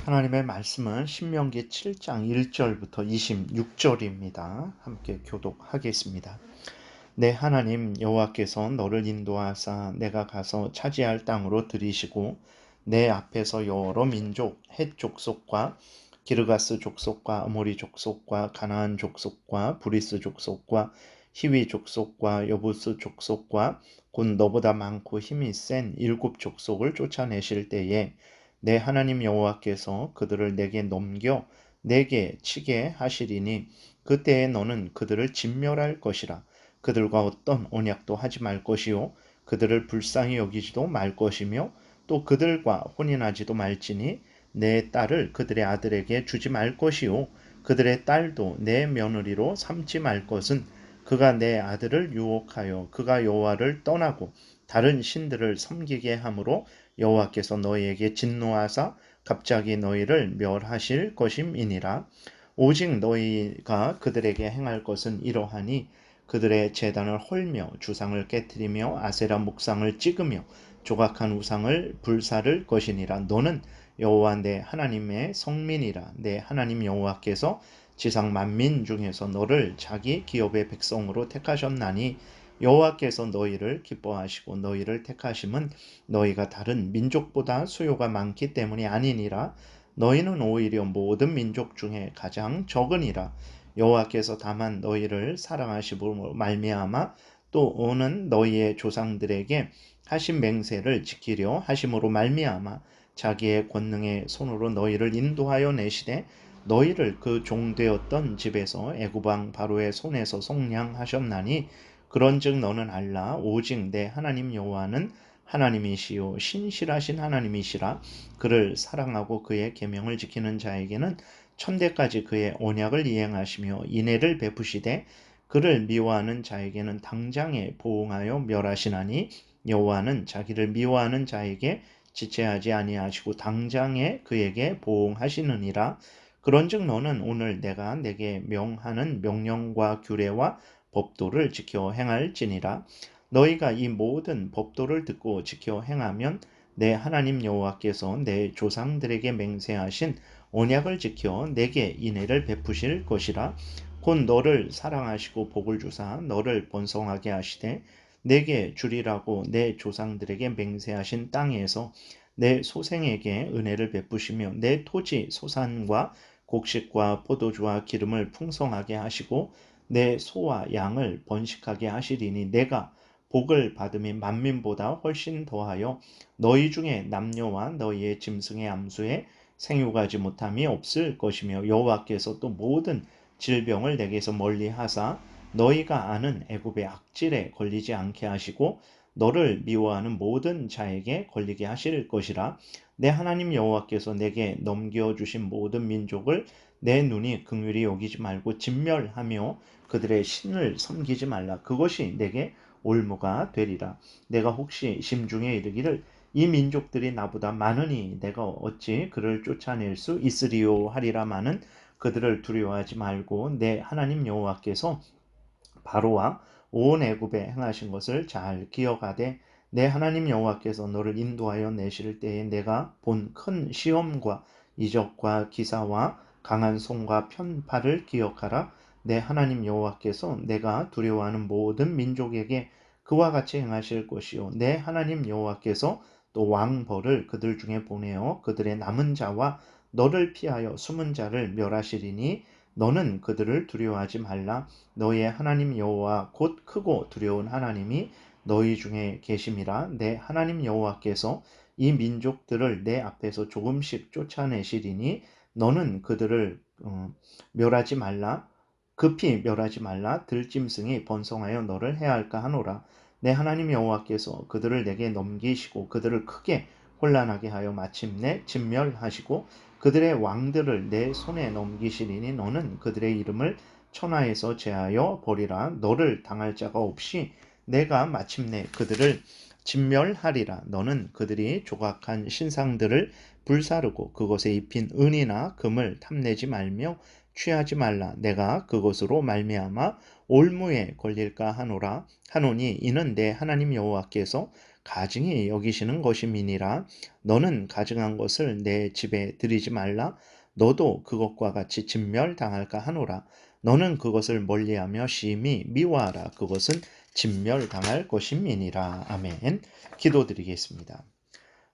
하나님의 말씀은 신명기 7장 1절부터 26절입니다. 함께 교독하겠습니다. 내 하나님 여호와께서 너를 인도하사 내가 가서 차지할 땅으로 들이시고 내 앞에서 여러 민족 헷 족속과 기르가스 족속과 아모리 족속과 가나안 족속과 브리스 족속과 히위 족속과 여부스 족속과 곧 너보다 많고 힘이 센 일곱 족속을 쫓아내실 때에 내 하나님 여호와께서 그들을 내게 넘겨 내게 치게 하시리니 그때에 너는 그들을 진멸할 것이라. 그들과 어떤 언약도 하지 말 것이요 그들을 불쌍히 여기지도 말 것이며 또 그들과 혼인하지도 말지니 내 딸을 그들의 아들에게 주지 말 것이요 그들의 딸도 내 며느리로 삼지 말 것은 그가 내 아들을 유혹하여 그가 여호와를 떠나고 다른 신들을 섬기게 하므로 여호와께서 너희에게 진노하사 갑자기 너희를 멸하실 것임이니라. 오직 너희가 그들에게 행할 것은 이러하니 그들의 제단을 헐며 주상을 깨뜨리며 아세라 목상을 찍으며 조각한 우상을 불사를 것이니라. 너는 여호와 내 하나님의 성민이라. 내 하나님 여호와께서 지상 만민 중에서 너를 자기 기업의 백성으로 택하셨나니 여호와께서 너희를 기뻐하시고 너희를 택하심은 너희가 다른 민족보다 수요가 많기 때문이 아니니라. 너희는 오히려 모든 민족 중에 가장 적으니라. 여호와께서 다만 너희를 사랑하심으로 말미암아 또 오는 너희의 조상들에게 하신 맹세를 지키려 하심으로 말미암아 자기의 권능의 손으로 너희를 인도하여 내시되 너희를 그 종되었던 집에서 애굽 왕 바로의 손에서 속량하셨나니 그런즉 너는 알라. 오직 내 하나님 여호와는 하나님이시요 신실하신 하나님이시라. 그를 사랑하고 그의 계명을 지키는 자에게는 천대까지 그의 언약을 이행하시며 인애를 베푸시되 그를 미워하는 자에게는 당장에 보응하여 멸하시나니 여호와는 자기를 미워하는 자에게 지체하지 아니하시고 당장에 그에게 보응하시느니라. 그런즉 너는 오늘 내가 내게 명하는 명령과 규례와 법도를 지켜 행할지니라. 너희가 이 모든 법도를 듣고 지켜 행하면 내 하나님 여호와께서 내 조상들에게 맹세하신 언약을 지켜 내게 인애를 베푸실 것이라. 곧 너를 사랑하시고 복을 주사 너를 번성하게 하시되 내게 주리라고 내 조상들에게 맹세하신 땅에서 내 소생에게 은혜를 베푸시며 내 토지 소산과 곡식과 포도주와 기름을 풍성하게 하시고 내 소와 양을 번식하게 하시리니 내가 복을 받음이 만민보다 훨씬 더하여 너희 중에 남녀와 너희의 짐승의 암수에 생육하지 못함이 없을 것이며 여호와께서 또 모든 질병을 내게서 멀리하사 너희가 아는 애굽의 악질에 걸리지 않게 하시고 너를 미워하는 모든 자에게 걸리게 하실 것이라. 내 하나님 여호와께서 내게 넘겨주신 모든 민족을 내 눈이 긍휼히 여기지 말고 진멸하며 그들의 신을 섬기지 말라. 그것이 내게 올무가 되리라. 내가 혹시 심중에 이르기를 이 민족들이 나보다 많으니 내가 어찌 그를 쫓아낼 수 있으리요 하리라마는 그들을 두려워하지 말고 내 하나님 여호와께서 바로와 온 애굽에 행하신 것을 잘 기억하되 내 하나님 여호와께서 너를 인도하여 내실 때에 내가 본 큰 시험과 이적과 기사와 강한 손과 편팔을 기억하라. 내 하나님 여호와께서 내가 두려워하는 모든 민족에게 그와 같이 행하실 것이요 내 하나님 여호와께서 또 왕벌을 그들 중에 보내어 그들의 남은 자와 너를 피하여 숨은 자를 멸하시리니 너는 그들을 두려워하지 말라. 너희의 하나님 여호와 곧 크고 두려운 하나님이 너희 중에 계심이라. 내 하나님 여호와께서 이 민족들을 내 앞에서 조금씩 쫓아내시리니 너는 그들을 멸하지 말라. 급히 멸하지 말라. 들짐승이 번성하여 너를 해할까 하노라. 내 하나님 여호와께서 그들을 내게 넘기시고 그들을 크게 혼란하게 하여 마침내 진멸하시고 그들의 왕들을 내 손에 넘기시리니 너는 그들의 이름을 천하에서 제하여 버리라. 너를 당할 자가 없이 내가 마침내 그들을 진멸하리라. 너는 그들이 조각한 신상들을 불사르고 그것에 입힌 은이나 금을 탐내지 말며 취하지 말라. 내가 그것으로 말미암아 올무에 걸릴까 하노니 이는 내 하나님 여호와께서 가증히 여기시는 것임이니라. 너는 가증한 것을 내 집에 들이지 말라. 너도 그것과 같이 진멸당할까 하노라. 너는 그것을 멀리하며 심히 미워하라. 그것은 진멸당할 것임이니라. 아멘. 기도드리겠습니다.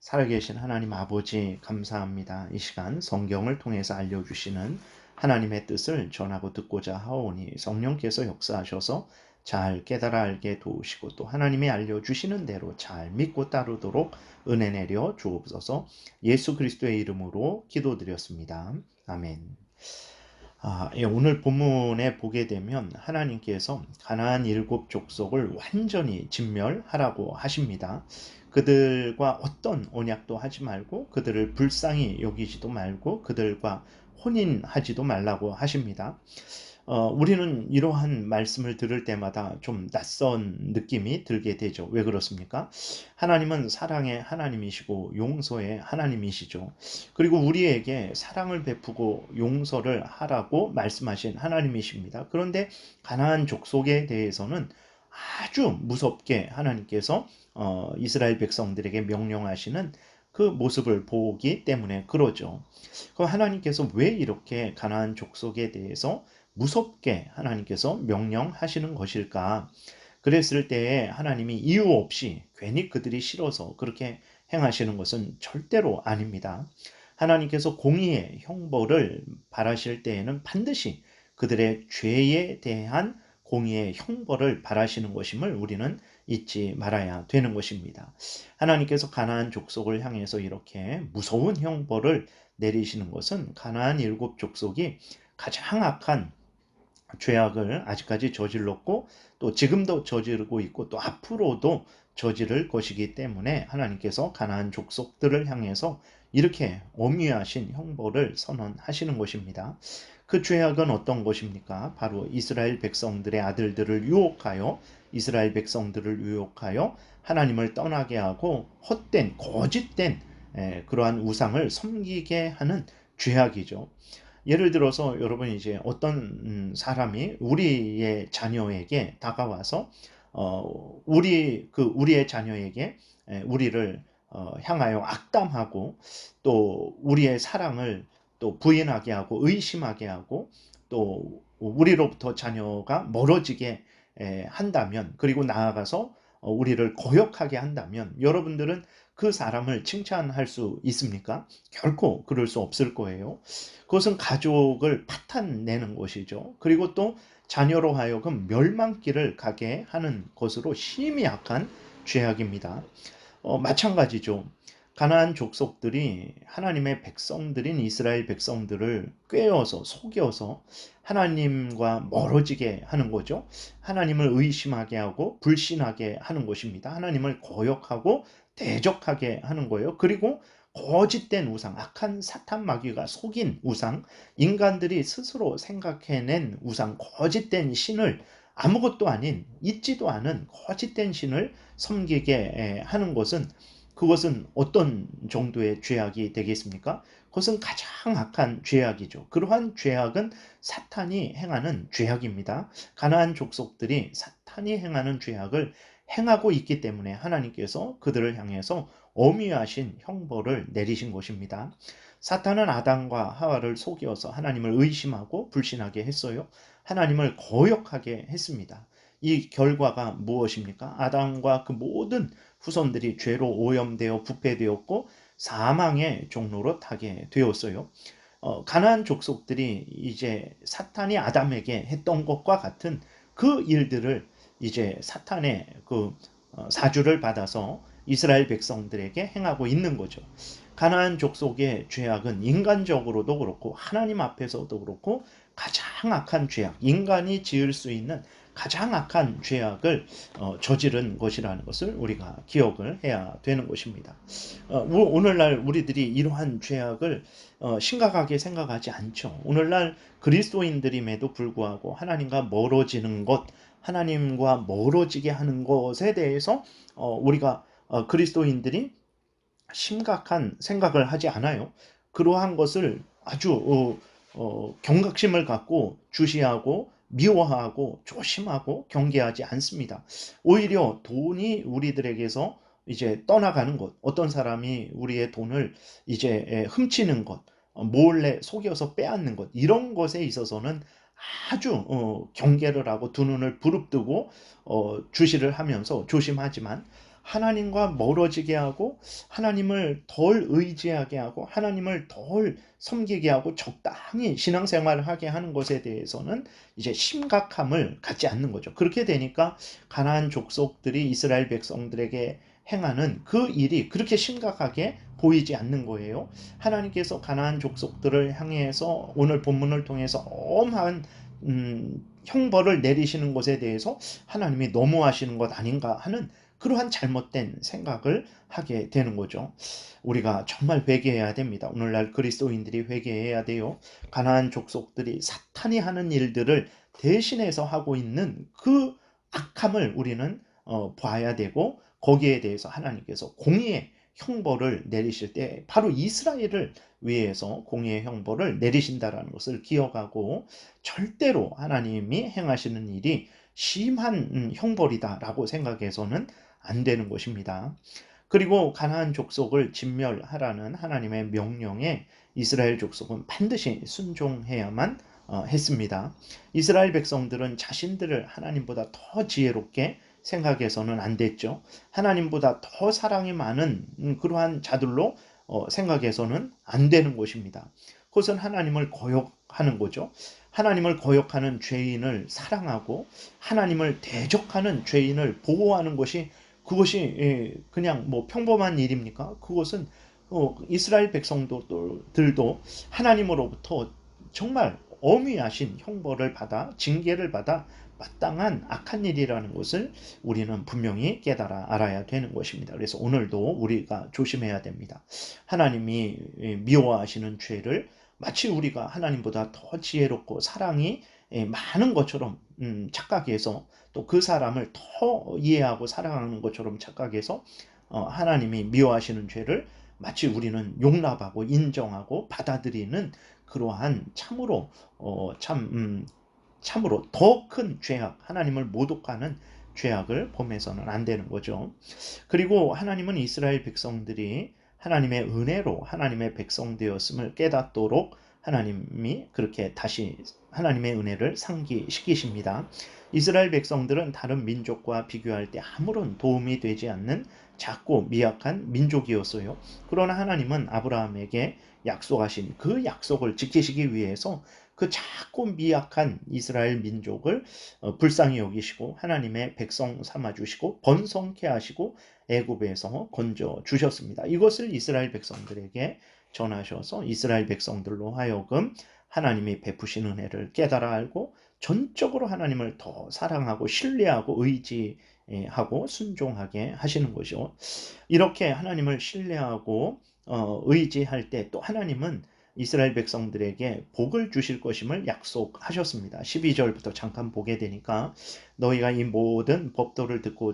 살아계신 하나님 아버지 감사합니다. 이 시간 성경을 통해서 알려주시는 하나님의 뜻을 전하고 듣고자 하오니 성령께서 역사하셔서 잘 깨달아 알게 도우시고 또 하나님이 알려주시는 대로 잘 믿고 따르도록 은혜 내려 주옵소서. 예수 그리스도의 이름으로 기도드렸습니다. 아멘. 오늘 본문에 보게 되면 하나님께서 가나안 7족속을 완전히 진멸하라고 하십니다. 그들과 어떤 언약도 하지 말고 그들을 불쌍히 여기지도 말고 그들과 혼인하지도 말라고 하십니다. 우리는 이러한 말씀을 들을 때마다 좀 낯선 느낌이 들게 되죠. 왜 그렇습니까? 하나님은 사랑의 하나님이시고 용서의 하나님이시죠. 그리고 우리에게 사랑을 베푸고 용서를 하라고 말씀하신 하나님이십니다. 그런데 가나안 족속에 대해서는 아주 무섭게 하나님께서 이스라엘 백성들에게 명령하시는 그 모습을 보기 때문에 그러죠. 그럼 하나님께서 왜 이렇게 가나안 족속에 대해서 무섭게 하나님께서 명령하시는 것일까? 그랬을 때에 하나님이 이유 없이 괜히 그들이 싫어서 그렇게 행하시는 것은 절대로 아닙니다. 하나님께서 공의의 형벌을 바라실 때에는 반드시 그들의 죄에 대한 공의의 형벌을 바라시는 것임을 우리는 잊지 말아야 되는 것입니다. 하나님께서 가나안 족속을 향해서 이렇게 무서운 형벌을 내리시는 것은 가나안 7족속이 가장 악한 죄악을 아직까지 저질렀고 또 지금도 저지르고 있고 또 앞으로도 저지를 것이기 때문에 하나님께서 가나안 족속들을 향해서 이렇게 엄위하신 형벌을 선언하시는 것입니다. 그 죄악은 어떤 것입니까? 바로 이스라엘 백성들의 아들들을 유혹하여 이스라엘 백성들을 유혹하여 하나님을 떠나게 하고 헛된 거짓된 그러한 우상을 섬기게 하는 죄악이죠. 예를 들어서 여러분 이제 어떤 사람이 우리의 자녀에게 다가와서 우리의 자녀에게 우리를 향하여 악담하고 또 우리의 사랑을 또 부인하게 하고 의심하게 하고 또 우리로부터 자녀가 멀어지게 한다면 그리고 나아가서 우리를 거역하게 한다면 여러분들은 그 사람을 칭찬할 수 있습니까? 결코 그럴 수 없을 거예요. 그것은 가족을 파탄내는 것이죠. 그리고 또 자녀로 하여금 멸망길을 가게 하는 것으로 심히 악한 죄악입니다. 마찬가지죠. 가나안 족속들이 하나님의 백성들인 이스라엘 백성들을 꾀어서 속여서 하나님과 멀어지게 하는 거죠. 하나님을 의심하게 하고 불신하게 하는 것입니다. 하나님을 거역하고 대적하게 하는 거예요. 그리고 거짓된 우상, 악한 사탄 마귀가 속인 우상, 인간들이 스스로 생각해낸 우상, 거짓된 신을 아무것도 아닌 있지도 않은 거짓된 신을 섬기게 하는 것은 그것은 어떤 정도의 죄악이 되겠습니까? 그것은 가장 악한 죄악이죠. 그러한 죄악은 사탄이 행하는 죄악입니다. 가나안 족속들이 사탄이 행하는 죄악을 행하고 있기 때문에 하나님께서 그들을 향해서 엄위하신 형벌을 내리신 것입니다. 사탄은 아담과 하와를 속여서 하나님을 의심하고 불신하게 했어요. 하나님을 거역하게 했습니다. 이 결과가 무엇입니까? 아담과 그 모든 후손들이 죄로 오염되어 부패되었고 사망의 종로로 타게 되었어요. 가나안 족속들이 이제 사탄이 아담에게 했던 것과 같은 그 일들을 이제 사탄의 그 사주를 받아서 이스라엘 백성들에게 행하고 있는 거죠. 가나안 족속의 죄악은 인간적으로도 그렇고 하나님 앞에서도 그렇고 가장 악한 죄악, 인간이 지을 수 있는 가장 악한 죄악을 저지른 것이라는 것을 우리가 기억을 해야 되는 것입니다. 오늘날 우리들이 이러한 죄악을 심각하게 생각하지 않죠. 오늘날 그리스도인들임에도 불구하고 하나님과 멀어지는 것, 하나님과 멀어지게 하는 것에 대해서 우리가 그리스도인들이 심각한 생각을 하지 않아요. 그러한 것을 아주 경각심을 갖고 주시하고 미워하고 조심하고 경계하지 않습니다. 오히려 돈이 우리들에게서 이제 떠나가는 것, 어떤 사람이 우리의 돈을 이제 훔치는 것, 몰래 속여서 빼앗는 것, 이런 것에 있어서는 아주 경계를 하고 두 눈을 부릅뜨고 주시를 하면서 조심하지만, 하나님과 멀어지게 하고 하나님을 덜 의지하게 하고 하나님을 덜 섬기게 하고 적당히 신앙생활을 하게 하는 것에 대해서는 이제 심각함을 갖지 않는 거죠. 그렇게 되니까 가나안 족속들이 이스라엘 백성들에게 행하는 그 일이 그렇게 심각하게 보이지 않는 거예요. 하나님께서 가나안 족속들을 향해서 오늘 본문을 통해서 엄한 형벌을 내리시는 것에 대해서 하나님이 너무하시는 것 아닌가 하는 그러한 잘못된 생각을 하게 되는 거죠. 우리가 정말 회개해야 됩니다. 오늘날 그리스도인들이 회개해야 돼요. 가나안 족속들이 사탄이 하는 일들을 대신해서 하고 있는 그 악함을 우리는 봐야 되고, 거기에 대해서 하나님께서 공의의 형벌을 내리실 때 바로 이스라엘을 위해서 공의의 형벌을 내리신다라는 것을 기억하고, 절대로 하나님이 행하시는 일이 심한 형벌이다라고 생각해서는 안 되는 것입니다. 그리고 가나안 족속을 진멸하라는 하나님의 명령에 이스라엘 족속은 반드시 순종해야만 했습니다. 이스라엘 백성들은 자신들을 하나님보다 더 지혜롭게 생각해서는 안 됐죠. 하나님보다 더 사랑이 많은 그러한 자들로 생각해서는 안 되는 것입니다. 그것은 하나님을 거역하는 거죠. 하나님을 거역하는 죄인을 사랑하고 하나님을 대적하는 죄인을 보호하는 것이, 그것이 그냥 뭐 평범한 일입니까? 그것은 이스라엘 백성들도 하나님으로부터 정말 엄위하신 형벌을 받아, 징계를 받아 마땅한 악한 일이라는 것을 우리는 분명히 깨달아 알아야 되는 것입니다. 그래서 오늘도 우리가 조심해야 됩니다. 하나님이 미워하시는 죄를 마치 우리가 하나님보다 더 지혜롭고 사랑이 많은 것처럼 착각해서, 또 그 사람을 더 이해하고 사랑하는 것처럼 착각해서 하나님이 미워하시는 죄를 마치 우리는 용납하고 인정하고 받아들이는 그러한 참으로 더 큰 죄악, 하나님을 모독하는 죄악을 범해서는 안 되는 거죠. 그리고 하나님은 이스라엘 백성들이 하나님의 은혜로 하나님의 백성 되었음을 깨닫도록 하나님이 그렇게 다시 하나님의 은혜를 상기시키십니다. 이스라엘 백성들은 다른 민족과 비교할 때 아무런 도움이 되지 않는 작고 미약한 민족이었어요. 그러나 하나님은 아브라함에게 약속하신 그 약속을 지키시기 위해서 그 작고 미약한 이스라엘 민족을 불쌍히 여기시고 하나님의 백성 삼아주시고 번성케 하시고 애굽에서 건져 주셨습니다. 이것을 이스라엘 백성들에게 전하셔서 이스라엘 백성들로 하여금 하나님이 베푸신 은혜를 깨달아 알고 전적으로 하나님을 더 사랑하고 신뢰하고 의지하고 순종하게 하시는 것이요. 이렇게 하나님을 신뢰하고 의지할 때 또 하나님은 이스라엘 백성들에게 복을 주실 것임을 약속하셨습니다. 12절부터 잠깐 보게 되니까, 너희가 이 모든 법도를 듣고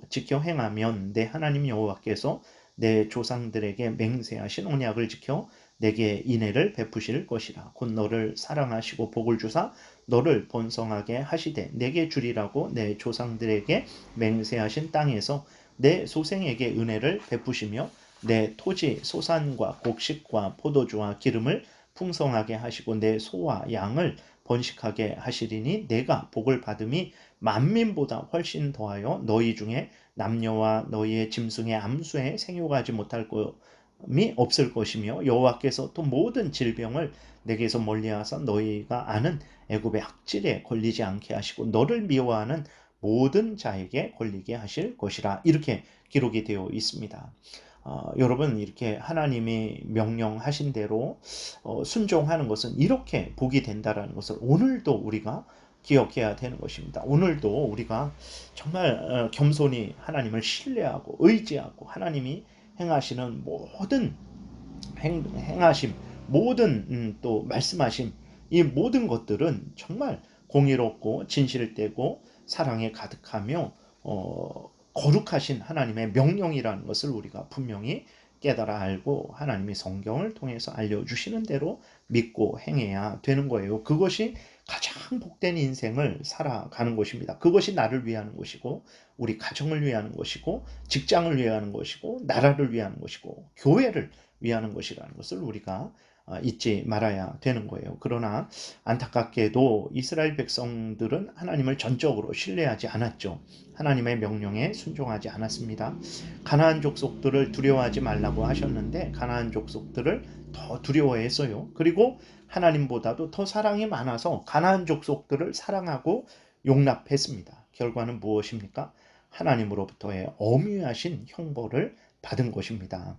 지켜 행하면 내 하나님 여호와께서 내 조상들에게 맹세하신 언약을 지켜 내게 인애를 베푸실 것이라. 곧 너를 사랑하시고 복을 주사 너를 번성하게 하시되 내게 주리라고 내 조상들에게 맹세하신 땅에서 내 소생에게 은혜를 베푸시며 내 토지 소산과 곡식과 포도주와 기름을 풍성하게 하시고 내 소와 양을 번식하게 하시리니 내가 복을 받음이 만민보다 훨씬 더하여 너희 중에 남녀와 너희의 짐승의 암수에 생육하지 못할 것이 없을 것이며 여호와께서 또 모든 질병을 내게서 멀리하사 너희가 아는 애굽의 악질에 걸리지 않게 하시고 너를 미워하는 모든 자에게 걸리게 하실 것이라. 이렇게 기록이 되어 있습니다. 여러분, 이렇게 하나님이 명령하신 대로 순종하는 것은 이렇게 복이 된다라는 것을 오늘도 우리가 기억해야 되는 것입니다. 오늘도 우리가 정말 겸손히 하나님을 신뢰하고 의지하고 하나님이 행하시는 모든 행하심, 모든 또 말씀하심, 이 모든 것들은 정말 공의롭고 진실되고 사랑에 가득하며 거룩하신 하나님의 명령이라는 것을 우리가 분명히 깨달아 알고 하나님이 성경을 통해서 알려주시는 대로 믿고 행해야 되는 거예요. 그것이 가장 복된 인생을 살아가는 것입니다. 그것이 나를 위하는 것이고 우리 가정을 위하는 것이고 직장을 위하는 것이고 나라를 위하는 것이고 교회를 위하는 것이라는 것을 우리가 잊지 말아야 되는 거예요. 그러나 안타깝게도 이스라엘 백성들은 하나님을 전적으로 신뢰하지 않았죠. 하나님의 명령에 순종하지 않았습니다. 가나안 족속들을 두려워하지 말라고 하셨는데 가나안 족속들을 더 두려워했어요. 그리고 하나님보다도 더 사랑이 많아서 가나안 족속들을 사랑하고 용납했습니다. 결과는 무엇입니까? 하나님으로부터의 엄유하신 형벌을 받은 것입니다.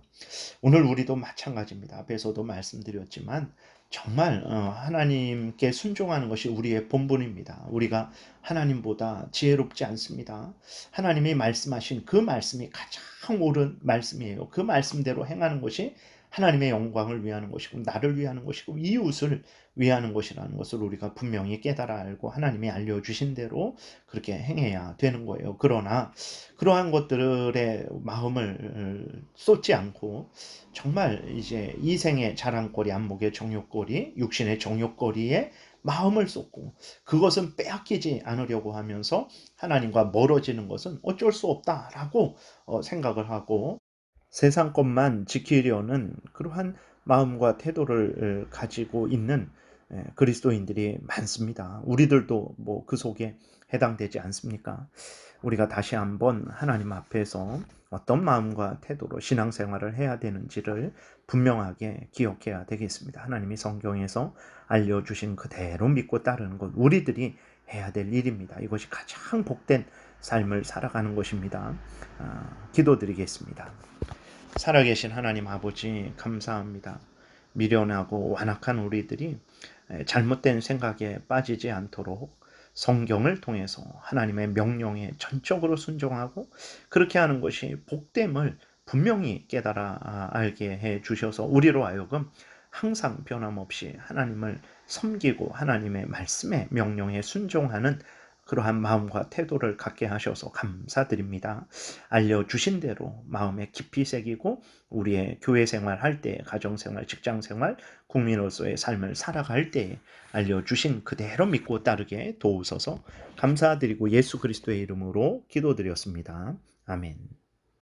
오늘 우리도 마찬가지입니다. 앞에서도 말씀드렸지만 정말 하나님께 순종하는 것이 우리의 본분입니다. 우리가 하나님보다 지혜롭지 않습니다. 하나님이 말씀하신 그 말씀이 가장 옳은 말씀이에요. 그 말씀대로 행하는 것이 하나님의 영광을 위하는 것이고 나를 위하는 것이고 이웃을 위하는 것이라는 것을 우리가 분명히 깨달아 알고 하나님이 알려주신 대로 그렇게 행해야 되는 거예요. 그러나 그러한 것들의 마음을 쏟지 않고 정말 이제 이생의 자랑거리, 안목의 정욕거리, 육신의 정욕거리에 마음을 쏟고 그것은 빼앗기지 않으려고 하면서 하나님과 멀어지는 것은 어쩔 수 없다라고 생각을 하고 세상 것만 지키려는 그러한 마음과 태도를 가지고 있는 그리스도인들이 많습니다. 우리들도 뭐 그 속에 해당되지 않습니까? 우리가 다시 한번 하나님 앞에서 어떤 마음과 태도로 신앙생활을 해야 되는지를 분명하게 기억해야 되겠습니다. 하나님이 성경에서 알려주신 그대로 믿고 따르는 것 우리들이 해야 될 일입니다. 이것이 가장 복된 삶을 살아가는 것입니다. 기도드리겠습니다. 살아계신 하나님 아버지 감사합니다. 미련하고 완악한 우리들이 잘못된 생각에 빠지지 않도록 성경을 통해서 하나님의 명령에 전적으로 순종하고 그렇게 하는 것이 복됨을 분명히 깨달아 알게 해 주셔서 우리로 하여금 항상 변함없이 하나님을 섬기고 하나님의 말씀에 명령에 순종하는 그러한 마음과 태도를 갖게 하셔서 감사드립니다. 알려주신 대로 마음에 깊이 새기고 우리의 교회 생활할 때, 가정생활, 직장생활, 국민으로서의 삶을 살아갈 때 알려주신 그대로 믿고 따르게 도우소서 감사드리고 예수 그리스도의 이름으로 기도드렸습니다. 아멘.